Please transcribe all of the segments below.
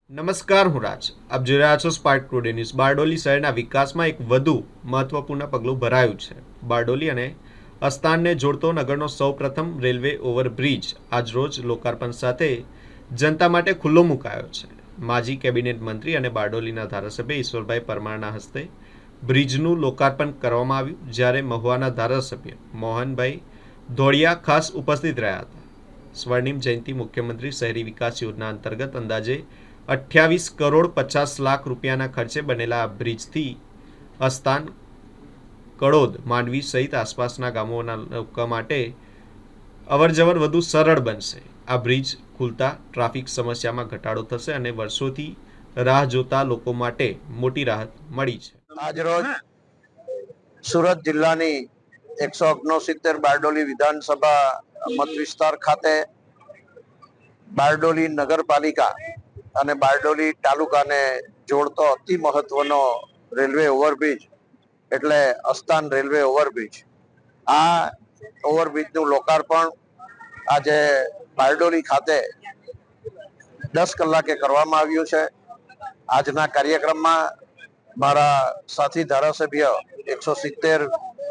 નમસ્કાર, હું રાજ. આપ જોઈ રહ્યા છો સ્પાર્ક ટુડે ન્યૂઝ. બારડોલી શહેરના વિકાસમાં એક વધુ મહત્વપૂર્ણ પગલું ભરાયું છે. બારડોલી અને અસ્તાનને જોડતો નગરનો સૌપ્રથમ રેલવે ઓવરબ્રિજ આજરોજ લોકાર્પણ સાથે જનતા માટે ખુલ્લો મુકાયો છે. માજી કેબિનેટ મંત્રી અને બારડોલીના ધારાસભ્ય ઈશ્વરભાઈ પરમારના હસ્તે બ્રિજનું લોકાર્પણ કરવામાં આવ્યું, જ્યારે મહુવાના ધારાસભ્ય મોહનભાઈ ધોળિયા ખાસ ઉપસ્થિત રહ્યા હતા. સ્વર્ણિમ જયંતિ મુખ્યમંત્રી શહેરી વિકાસ યોજના અંતર્ગત અંદાજે 28 કરોડ 50 લાખ રૂપિયાના ખર્ચે બનેલા આ બ્રિજથી અસ્તાન, કડોદ, માંડવી સહિત આસપાસના ગામોના લોકો માટે અવરજવર વધુ સરળ બનશે. આ બ્રિજ ખુલતા ટ્રાફિક સમસ્યામાં ઘટાડો થશે અને વર્ષોથી રાહ જોતા લોકો માટે મોટી રાહત મળી છે. આજરોજ સુરત જિલ્લાની 169 બારડોલી વિધાનસભા મત વિસ્તાર ખાતે બારડોલી નગરપાલિકા અને બારડોલી તાલુકાને જોડતો અતિ મહત્વનો રેલવે ઓવરબ્રિજ એટલે અસ્તાન રેલવે ઓવરબ્રિજ. આ ઓવરબ્રિજનું લોકાર્પણ આજે બારડોલી ખાતે 10 કલાકે કરવામાં આવ્યું છે. આજના કાર્યક્રમમાં મારા સાથી ધારાસભ્ય 170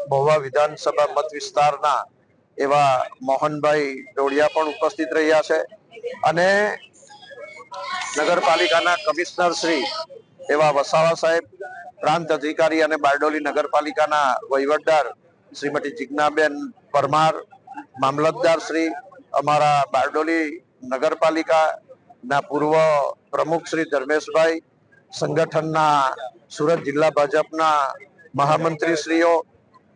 મહુવા વિધાનસભા મત વિસ્તારના એવા મોહનભાઈ ડોડિયા પણ ઉપસ્થિત રહ્યા છે અને નગરપાલિકાના કમિશનર શ્રી એવા વસાવા સાહેબ, પ્રાંત અધિકારી અને બારડોલી નગરપાલિકાના વહીવટદાર શ્રીમતી જિજ્ઞાબેન પરમાર, મામલતદાર શ્રી, અમારા બારડોલી નગરપાલિકાના પૂર્વ પ્રમુખ શ્રી ધર્મેશભાઈ, સંગઠનના સુરત જિલ્લા ભાજપના મહામંત્રી શ્રીઓ,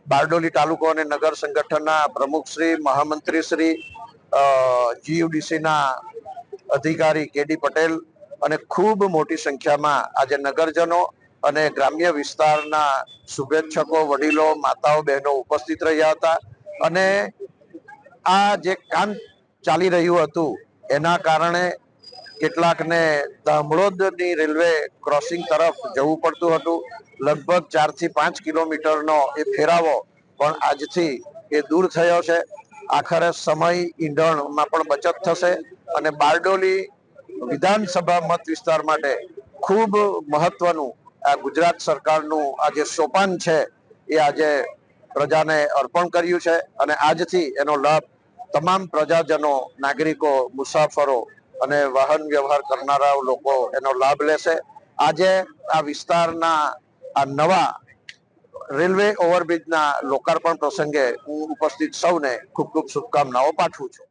બારડોલી તાલુકો અને નગર સંગઠનના પ્રમુખ શ્રી, મહામંત્રી શ્રી, જીયુડીસીના અધિકારી કેડી પટેલ અને ખૂબ મોટી સંખ્યામાં આજે નગરજનો અને ગ્રામ્ય વિસ્તારના શુભેચ્છકો, વડીલો, માતાઓ, બહેનો ઉપસ્થિત રહ્યા હતા અને આ જે કામ ચાલી રહ્યું હતું એના કારણે કેટલાકને ધામડોદની રેલવે ક્રોસિંગ તરફ જવું પડતું હતું. લગભગ 4 થી 5 કિલોમીટરનો એ ફેરાવો પણ આજથી એ દૂર થયો છે. આખરે સમય, ઈંધણમાં પણ બચત થશે અને બારડોલી વિધાનસભા મત વિસ્તાર માટે ખૂબ મહત્વનું આ ગુજરાત સરકારનું આ જે સોપાન છે એ આજે પ્રજાને અર્પણ કર્યું છે અને આજથી એનો લાભ તમામ પ્રજાજનો, નાગરિકો, મુસાફરો અને વાહન વ્યવહાર કરનારા લોકો એનો લાભ લેશે. આજે આ વિસ્તારના આ નવા રેલવે ઓવરબ્રિજના લોકાર્પણ પ્રસંગે હું ઉપસ્થિત સૌને ખૂબ ખૂબ શુભકામનાઓ પાઠવું છું.